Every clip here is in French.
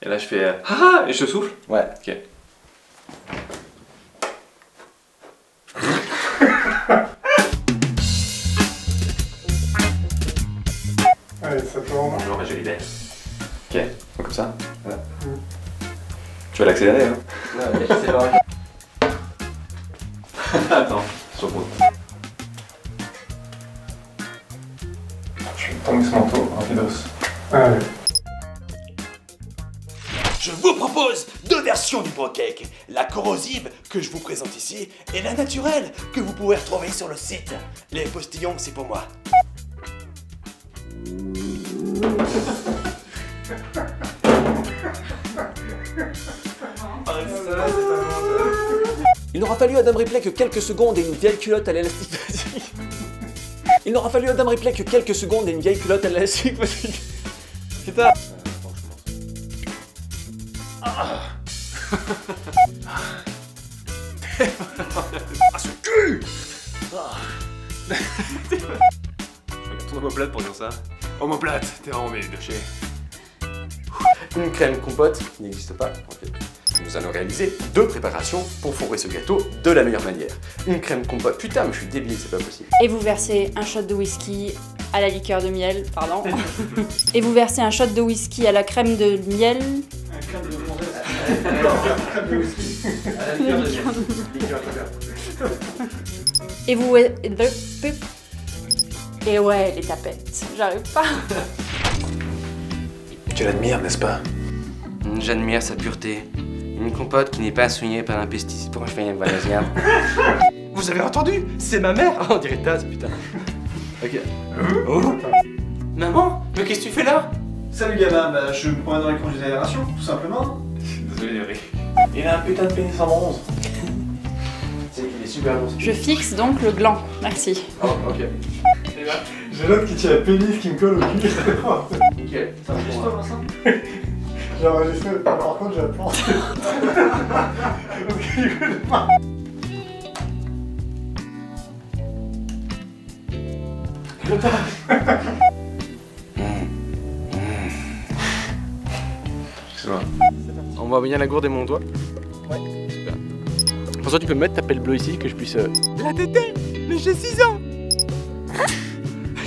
Et là je fais ah et je souffle. Ouais. Ok. Allez, ça tourne. Bonjour, ma jolie belle. Ok, comme ça. Voilà. Tu vas l'accélérer, hein? Ouais, c'est vrai. Attends, sur le Je vais tomber ce manteau, rapidos. Allez. Je vous propose deux versions du pancake. La corrosive que je vous présente ici et la naturelle que vous pouvez retrouver sur le site. Les postillons, c'est pour moi. Il n'aura fallu à Adam Ripley que quelques secondes et une vieille culotte à l'élastique. Il n'aura fallu à Adam Ripley que quelques secondes et une vieille culotte à l'élastique. Putain. Ah, ce cul! Je regarde ton omoplate pour dire ça. Omoplate, t'es vraiment bien de chez. Une crème compote qui n'existe pas. Ok. Nous allons réaliser deux préparations pour fourrer ce gâteau de la meilleure manière. Une crème compote. Putain, mais je suis débile, c'est pas possible. Et vous versez un shot de whisky à la liqueur de miel, pardon. Et vous versez un shot de whisky à la crème de miel. Crème de whisky. Et vous... Et ouais, les tapettes. J'arrive pas. Tu l'admires, n'est-ce pas? J'admire sa pureté. Une compote qui n'est pas soignée par un pesticide pour achever une valasière. Vous avez entendu? C'est ma mère! On dirait Taz, putain. Ok. Oh. Maman, mais qu'est-ce que tu fais là? Salut gamin, bah je me promène dans les congés d'aération, tout simplement. Désolé, Léry. Il a un putain de pénis en bronze. C'est qu'il est super bon. Je fixe donc le gland. Merci. Oh, ok. J'ai l'autre qui tient la pénis qui me colle au cul. Nickel. Ça va juste toi, Vincent? J'ai enregistré, par contre j'ai la planté. Ok, il connaît pas. Excuse-moi. On voit bien la gourde et mon doigt. Ouais. Super. François, tu peux me mettre ta pelle bleue ici que je puisse. La tétée. Mais j'ai 6 ans.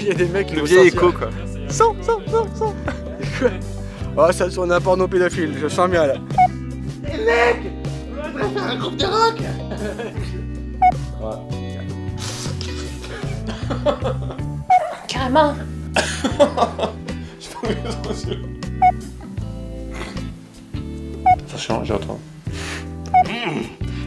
Il y a des mecs qui Le vont vieil sortir. écho quoi. 100. Oh, ça tourne un porno pédophile, je sens bien là. Carrément. Ça change, j'entends.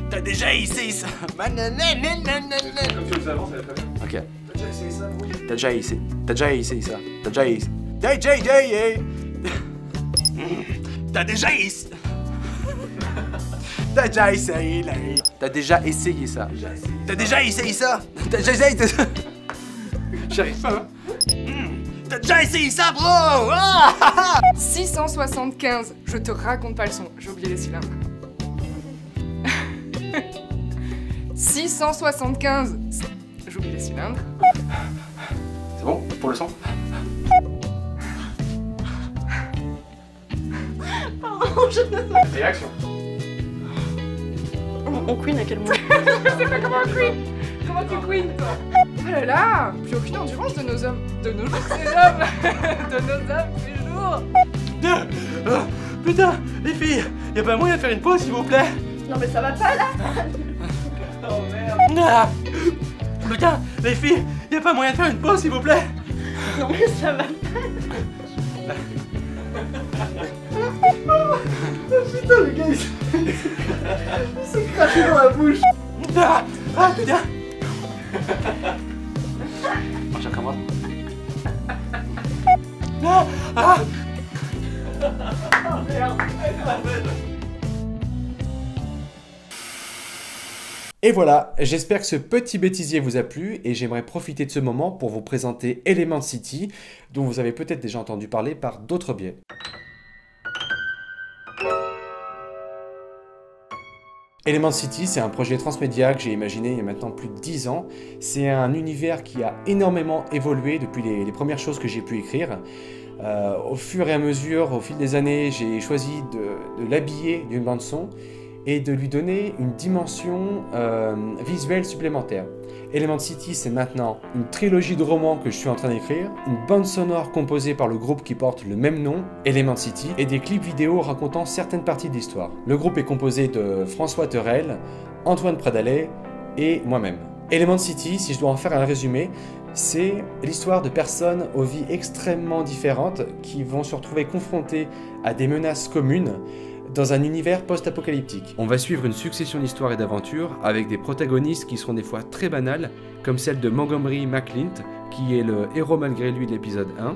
T'as déjà essayé ça? Comme tu le savais, ça va très bien. Ok. T'as déjà essayé ça, gros? T'as déjà essayé ça. T'as déjà essayé. T'as déjà essayé? T'as déjà essayé là. T'as déjà essayé ça. T'as déjà essayé ça? T'as déjà essayé ça. J'arrive pas, hein. T'as déjà essayé ça, bro? Ah 675. Je te raconte pas le son, j'ai oublié les cylindres. 675. J'oublie les cylindres. C'est bon pour le son? Réaction. On queen à quel moment? Je sais pas comment on queen. Comment tu queen, toi? Oh là là, plus aucune endurance de nos hommes. De nos jours, ces hommes. De nos hommes, ces jours. Putain, les filles, y'a pas moyen de faire une pause, s'il vous plaît? Non mais ça va pas là. Oh merde. Ah. Putain, les filles, y'a pas moyen de faire une pause, s'il vous plaît? Non mais ça va. Putain, le gars il s'est craché dans la bouche. Ah, putain. Je recommence. Et voilà, j'espère que ce petit bêtisier vous a plu et j'aimerais profiter de ce moment pour vous présenter Element City, dont vous avez peut-être déjà entendu parler par d'autres biais. Element City, c'est un projet transmédia que j'ai imaginé il y a maintenant plus de 10 ans. C'est un univers qui a énormément évolué depuis les premières choses que j'ai pu écrire. Au fur et à mesure, au fil des années, j'ai choisi de l'habiller d'une bande son et de lui donner une dimension visuelle supplémentaire. Element City, c'est maintenant une trilogie de romans que je suis en train d'écrire, une bande sonore composée par le groupe qui porte le même nom, Element City, et des clips vidéo racontant certaines parties de l'histoire. Le groupe est composé de François Terrel, Antoine Pradallet et moi-même. Element City, si je dois en faire un résumé, c'est l'histoire de personnes aux vies extrêmement différentes qui vont se retrouver confrontées à des menaces communes dans un univers post-apocalyptique. On va suivre une succession d'histoires et d'aventures avec des protagonistes qui seront des fois très banales, comme celle de Montgomery McClint, qui est le héros malgré lui de l'épisode 1,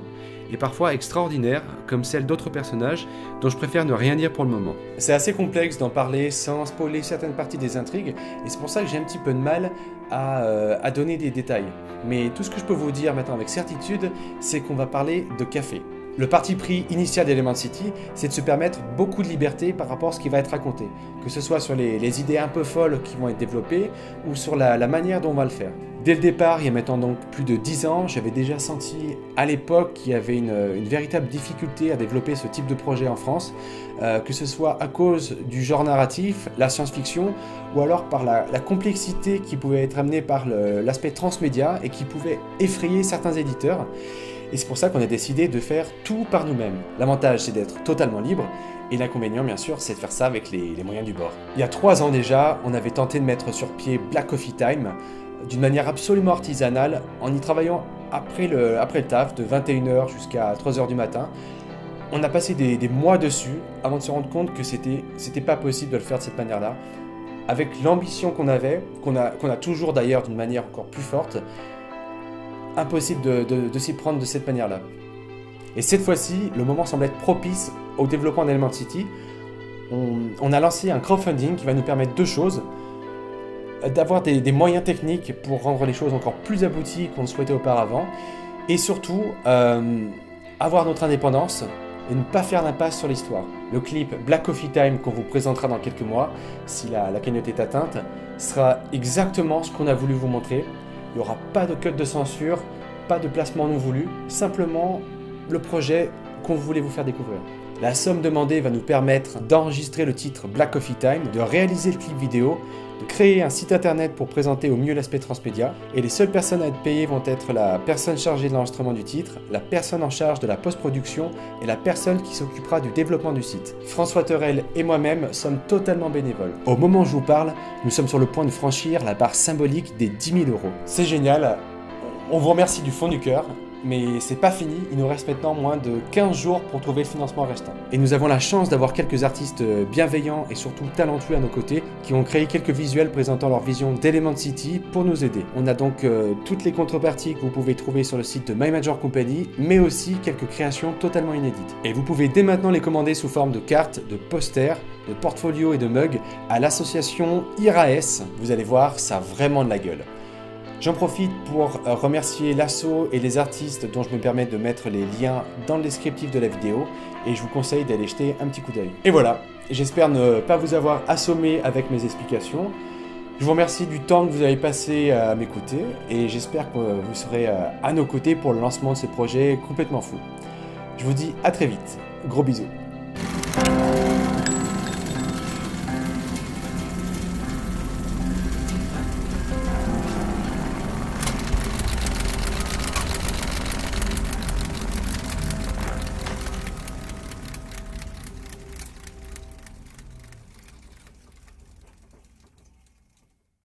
et parfois extraordinaires, comme celle d'autres personnages dont je préfère ne rien dire pour le moment. C'est assez complexe d'en parler sans spoiler certaines parties des intrigues, et c'est pour ça que j'ai un petit peu de mal à donner des détails. Mais tout ce que je peux vous dire maintenant avec certitude, c'est qu'on va parler de café. Le parti pris initial d'Element City, c'est de se permettre beaucoup de liberté par rapport à ce qui va être raconté, que ce soit sur les idées un peu folles qui vont être développées ou sur la manière dont on va le faire. Dès le départ, il y a maintenant donc plus de 10 ans, j'avais déjà senti à l'époque qu'il y avait une véritable difficulté à développer ce type de projet en France, que ce soit à cause du genre narratif, la science-fiction, ou alors par la complexité qui pouvait être amenée par l'aspect transmédia et qui pouvait effrayer certains éditeurs. Et c'est pour ça qu'on a décidé de faire tout par nous-mêmes. L'avantage, c'est d'être totalement libre, et l'inconvénient, bien sûr, c'est de faire ça avec les moyens du bord. Il y a 3 ans déjà, on avait tenté de mettre sur pied Black Coffee Time, d'une manière absolument artisanale, en y travaillant après le taf, de 21h jusqu'à 3h du matin. On a passé des mois dessus, avant de se rendre compte que c'était pas possible de le faire de cette manière-là. Avec l'ambition qu'on avait, qu'on a toujours d'ailleurs d'une manière encore plus forte, impossible de s'y prendre de cette manière-là. Et cette fois-ci, le moment semble être propice au développement d'Element City. On a lancé un crowdfunding qui va nous permettre 2 choses. D'avoir des moyens techniques pour rendre les choses encore plus abouties qu'on le souhaitait auparavant. Et surtout, avoir notre indépendance et ne pas faire l'impasse sur l'histoire. Le clip Black Coffee Time qu'on vous présentera dans quelques mois, si la cagnotte est atteinte, sera exactement ce qu'on a voulu vous montrer. Il n'y aura pas de cut de censure, pas de placement non voulu, simplement le projet qu'on voulait vous faire découvrir. La somme demandée va nous permettre d'enregistrer le titre Black Coffee Time, de réaliser le clip vidéo, de créer un site internet pour présenter au mieux l'aspect transmédia, et les seules personnes à être payées vont être la personne chargée de l'enregistrement du titre, la personne en charge de la post-production et la personne qui s'occupera du développement du site. François Terrel et moi-même sommes totalement bénévoles. Au moment où je vous parle, nous sommes sur le point de franchir la barre symbolique des 10 000 €. C'est génial, on vous remercie du fond du cœur. Mais c'est pas fini, il nous reste maintenant moins de 15 jours pour trouver le financement restant. Et nous avons la chance d'avoir quelques artistes bienveillants et surtout talentueux à nos côtés qui ont créé quelques visuels présentant leur vision d'Element City pour nous aider. On a donc toutes les contreparties que vous pouvez trouver sur le site de My Major Company, mais aussi quelques créations totalement inédites. Et vous pouvez dès maintenant les commander sous forme de cartes, de posters, de portfolios et de mugs à l'association IRAS. Vous allez voir, ça a vraiment de la gueule. J'en profite pour remercier l'asso et les artistes dont je me permets de mettre les liens dans le descriptif de la vidéo et je vous conseille d'aller jeter un petit coup d'œil. Et voilà, j'espère ne pas vous avoir assommé avec mes explications. Je vous remercie du temps que vous avez passé à m'écouter et j'espère que vous serez à nos côtés pour le lancement de ce projet complètement fou. Je vous dis à très vite, gros bisous.